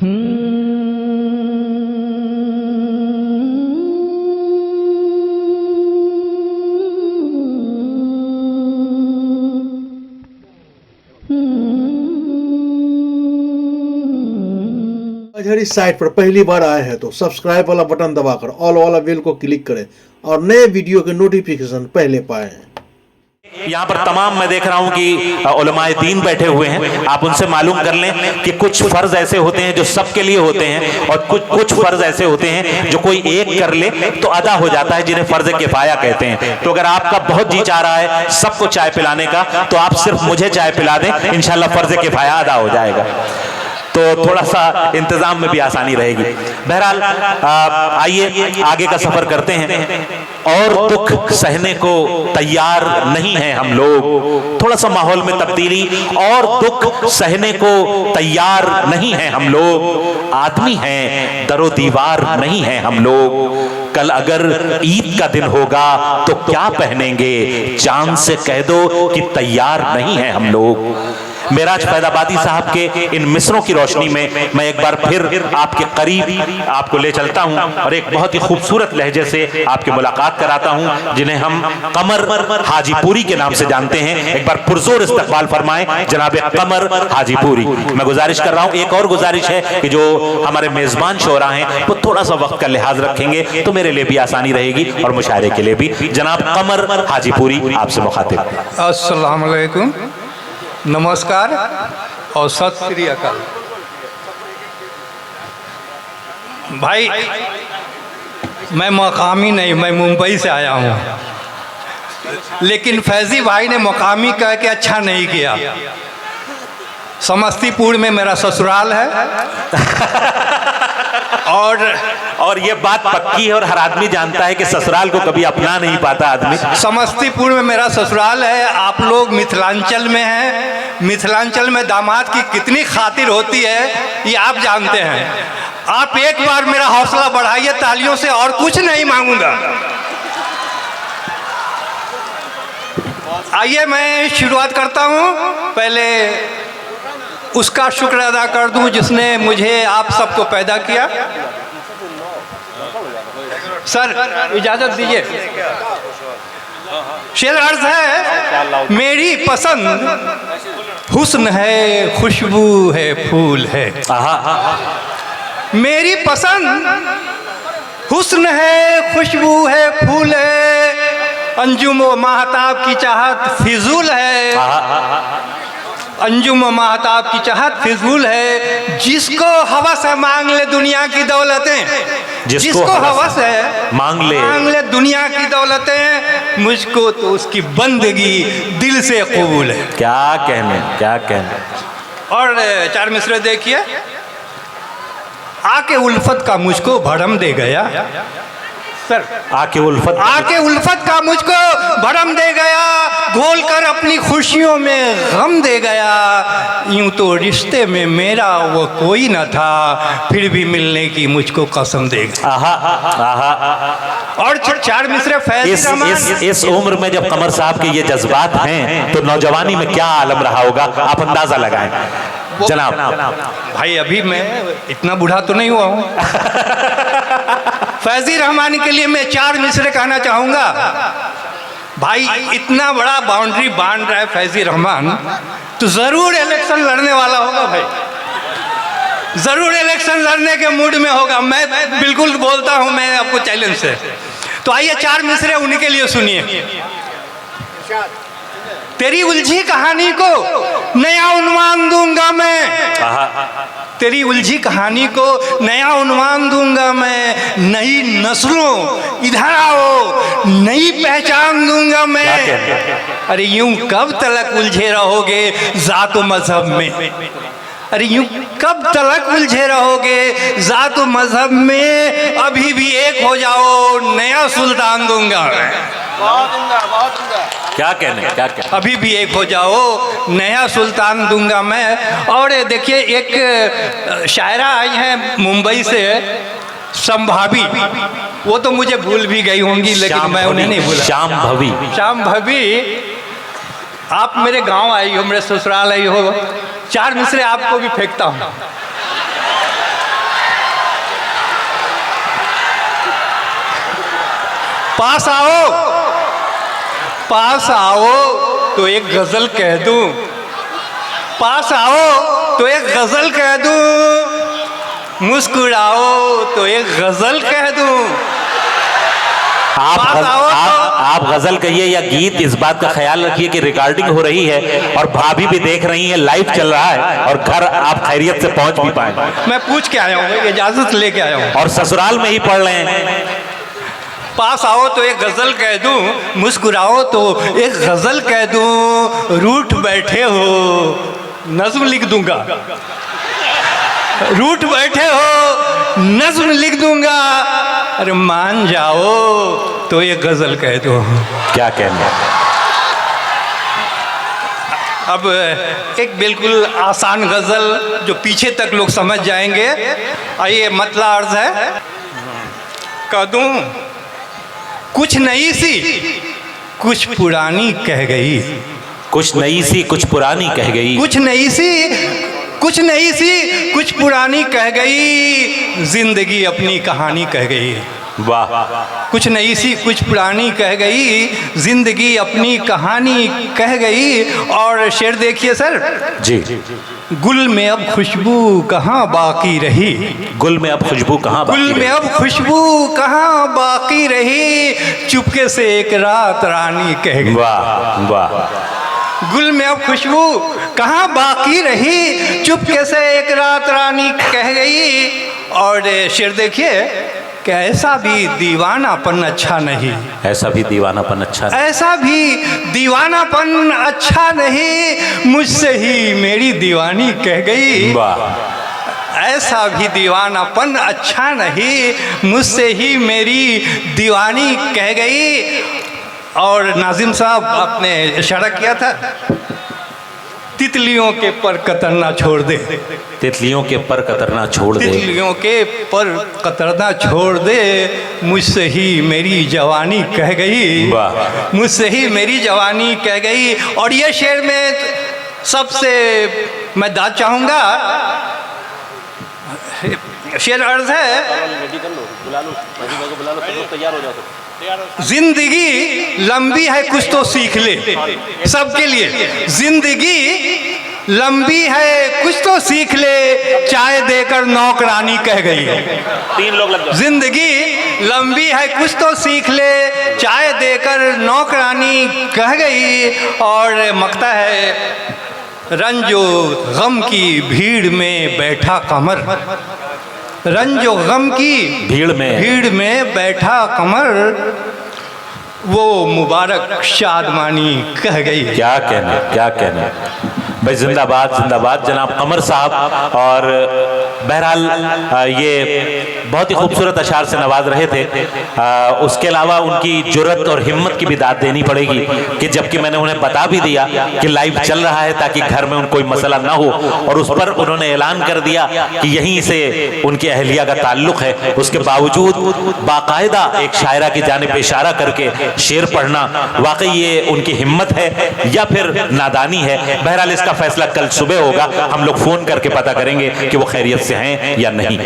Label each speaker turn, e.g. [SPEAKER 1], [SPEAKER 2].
[SPEAKER 1] इस साइट पर पहली बार आए हैं तो सब्सक्राइब वाला बटन दबाकर ऑल वाला बेल को क्लिक करें और नए वीडियो के नोटिफिकेशन पहले पाएं।
[SPEAKER 2] यहाँ पर तमाम मैं देख रहा हूँ कि उलमाए दीन बैठे हुए हैं। आप उनसे मालूम कर लें कि कुछ फर्ज ऐसे होते हैं जो सबके लिए होते हैं और कुछ फर्ज ऐसे होते हैं जो कोई एक कर ले तो अदा हो जाता है, जिन्हें फर्ज किफाया कहते हैं। तो अगर आपका बहुत जी चाह रहा है सबको चाय पिलाने का तो आप सिर्फ मुझे चाय पिला दें, इंशाल्लाह फर्ज किफाया अदा हो जाएगा, तो थोड़ा सा इंतजाम में भी आसानी रहेगी। बहरहाल आइए आगे का सफर करते हैं। और दुख सहने को तैयार नहीं है हम लोग, थोड़ा सा माहौल में तब्दीली। और दुख सहने को तैयार नहीं है हम लोग, आदमी हैं दरो दीवार नहीं है हम लोग। कल अगर ईद का दिन होगा तो क्या पहनेंगे, चांद से कह दो कि तैयार नहीं है हम लोग। मेराज फैदाबादी साहब के इन मिसरों की रोशनी में मैं एक बार फिर आपके करीब आपको ले चलता हूं और एक बहुत ही खूबसूरत लहजे से आपकी मुलाकात कराता हूं, जिन्हें हम कमर हाजीपुरी के नाम से जानते हैं। एक बार पुरजोर इस्तकबाल फरमाएं जनाब कमर हाजीपुरी। मैं गुजारिश कर रहा हूं, एक और गुजारिश है कि जो हमारे मेजबान शोरा हैं वो थोड़ा सा वक्त का लिहाज रखेंगे तो मेरे लिए भी आसानी रहेगी और मुशायरे के लिए भी। जनाब कमर हाजीपुरी आपसे मुखातिब।
[SPEAKER 3] अस्सलाम वालेकुम, नमस्कार और सत श्री अकाल। भाई मैं मकामी नहीं, मैं मुंबई से आया हूँ, लेकिन फैजी भाई ने मकामी कह के अच्छा नहीं किया। समस्तीपुर में मेरा ससुराल है
[SPEAKER 2] और ये बात पक्की है और हर आदमी जानता है कि ससुराल को कभी अपना नहीं पाता आदमी।
[SPEAKER 3] समस्तीपुर में मेरा ससुराल है। आप लोग मिथिलांचल में हैं, मिथिलांचल में दामाद की कितनी खातिर होती है ये आप जानते हैं। आप एक बार मेरा हौसला बढ़ाइए तालियों से, और कुछ नहीं मांगूंगा। आइए मैं शुरुआत करता हूँ। पहले उसका शुक्र अदा कर दूं जिसने मुझे आप सबको पैदा किया। सर इजाजत दीजिए। शेर अर्ज है, मेरी पसंद हुस्न है, खुशबू है, फूल है। मेरी पसंद हुस्न है, खुशबू है, फूल है। अंजुम व महताब की चाहत फिजूल है, अंजुम महताब की चाहत फिजूल है। जिसको हवस है मांग ले दुनिया की दौलतें, जिसको हवस है मांग ले दुनिया की दौलतें। मुझको तो उसकी बंदगी दिल से कबूल है।
[SPEAKER 2] क्या कहने, क्या कहने।
[SPEAKER 3] और चार मिसरे देखिए। आके उल्फत का मुझको भरम दे गया। सर
[SPEAKER 2] आके
[SPEAKER 3] उल्फत का मुझको भरम दे गया, घोल कर अपनी खुशियों में गम दे गया। यूं तो रिश्ते में मेरा वो कोई न था, फिर भी मिलने की मुझको कसम दे गया। और चार मिसरे फैज
[SPEAKER 2] इस उम्र में जब कमर साहब के ये जज्बात हैं तो नौजवानी में क्या आलम रहा होगा, आप अंदाजा लगाएं जनाब।
[SPEAKER 3] भाई अभी मैं इतना बूढ़ा तो नहीं हुआ हूँ। फैजी रहमानी के लिए मैं चार मिसरे कहना चाहूँगा। भाई इतना बड़ा बाउंड्री बांध रहा है फैजी रहमान, तो ज़रूर इलेक्शन लड़ने वाला होगा। भाई ज़रूर इलेक्शन लड़ने के मूड में होगा, मैं बिल्कुल बोलता हूँ मैं आपको चैलेंज से। तो आइए चार मिसरे उन्हीं के लिए सुनिए। तेरी उलझी कहानी को नया उन्वान दूंगा मैं, तेरी उलझी कहानी को नया उन्वान दूंगा मैं। नई नस्लों इधर आओ, नई पहचान दूंगा मैं। अरे यूं कब तलक उलझे रहोगे जात व मजहब में, अरे यूं कब तलक उलझे रहोगे जात व मजहब में। अभी भी एक हो जाओ, नया सुल्तान दूंगा मैं।
[SPEAKER 2] क्या कहने, क्या कहने।
[SPEAKER 3] अभी भी एक हो जाओ, नया सुल्तान दूंगा मैं। और देखिए एक शायरा आई है मुंबई से, संभावी, वो तो मुझे भूल भी गई होंगी लेकिन मैं उन्हें नहीं भूला। श्याम भवी, आप मेरे गांव आई हो, मेरे ससुराल आई हो। चार मिसरे आपको भी फेंकता हूँ। पास आओ तो एक गजल कह दूं, पास आओ तो एक गजल कह दूं, मुस्कुराओ तो एक गजल कह दूं।
[SPEAKER 2] आप गजल कहिए या गीत, इस बात का ख्याल रखिए कि रिकॉर्डिंग हो रही है और भाभी भी देख रही है, लाइव चल रहा है, और घर आप खैरियत से पहुंच भी पाए।
[SPEAKER 3] मैं पूछ के आया हूँ, इजाजत लेके आया हूँ,
[SPEAKER 2] और ससुराल में ही पढ़ रहे हैं।
[SPEAKER 3] पास आओ तो एक गजल कह दूं, मुस्कुराओ तो एक गजल कह दूं, रूठ बैठे हो नज्म लिख दूंगा, रूठ बैठे हो नज्म लिख दूंगा, अरे मान जाओ तो एक गजल कह दो।
[SPEAKER 2] क्या कहना।
[SPEAKER 3] अब एक बिल्कुल आसान गजल जो पीछे तक लोग समझ जाएंगे। आइए, मतला अर्ज है, कह दूं कुछ नई सी कुछ पुरानी कह गई,
[SPEAKER 2] कुछ नई सी कुछ पुरानी कह गई,
[SPEAKER 3] कुछ नई सी कुछ पुरानी कह गई, जिंदगी अपनी कहानी कह गई।
[SPEAKER 2] वाह।
[SPEAKER 3] कुछ नई सी कुछ पुरानी कह गई, जिंदगी अपनी कहानी कह गई। और शेर देखिए सर
[SPEAKER 2] जी।
[SPEAKER 3] गुल में अब खुशबू कहाँ बाकी रही,
[SPEAKER 2] गुल में अब खुशबू कहाँ बाकी
[SPEAKER 3] गुल में अब खुशबू कहाँ बाकी रही, चुपके से एक रात रानी कह गई।
[SPEAKER 2] वाह वाह।
[SPEAKER 3] गुल में अब खुशबू कहाँ बाकी रही, चुपके से एक रात रानी कह गई। और शेर देखिए कि ऐसा भी दीवानापन अच्छा नहीं,
[SPEAKER 2] ऐसा भी दीवानापन अच्छा नहीं,
[SPEAKER 3] ऐसा भी दीवानापन अच्छा नहीं, मुझसे ही मेरी दीवानी कह गई।
[SPEAKER 2] वाह।
[SPEAKER 3] ऐसा भी दीवानापन अच्छा नहीं, मुझसे ही मेरी दीवानी कह गई। और नाजिम साहब आपने इशारा किया था, तितलियों के पर कतरना छोड़ दे,
[SPEAKER 2] तितलियों के पर कतरना छोड़ दे,
[SPEAKER 3] तितलियों के पर कतरना छोड़ दे, मुझसे ही मेरी जवानी कह गई।
[SPEAKER 2] वाह।
[SPEAKER 3] मुझसे ही मेरी जवानी कह गई। और ये शेर में सबसे मैं दाद चाहूँगा, शेर अर्ज है, जिंदगी लंबी है कुछ तो सीख ले, सबके लिए जिंदगी लंबी है कुछ तो सीख ले, चाय देकर नौकरानी कह गई।
[SPEAKER 2] 3 लोग लग जाओ।
[SPEAKER 3] जिंदगी लंबी है कुछ तो सीख ले, चाय देकर नौकरानी कह गई। और मकता है, रंजो गम की भीड़ में बैठा कमर, रंजो गम की भीड़ में बैठा कमर, वो मुबारक शादमानी कह गई।
[SPEAKER 2] क्या कहना, क्या कहना भाई। जिंदाबाद जिंदाबाद जनाब कमर साहब। और बहरहाल ये बहुत ही खूबसूरत अशार से नवाज रहे थे। उसके अलावा उनकी जुर्रत और हिम्मत की भी दाद देनी पड़ेगी कि जबकि मैंने उन्हें बता भी दिया कि लाइव चल रहा है ताकि घर में कोई मसला ना हो, और उस पर उन्होंने ऐलान कर दिया कि यहीं से उनकी अहलिया का ताल्लुक है, उसके बावजूद बाकायदा एक शायरा की जानिब इशारा करके शेर पढ़ना वाकई ये उनकी हिम्मत है या फिर नादानी है। बहरहाल इसका फैसला कल सुबह होगा, हम लोग फोन करके पता करेंगे कि वो खैरियत से हैं या नहीं।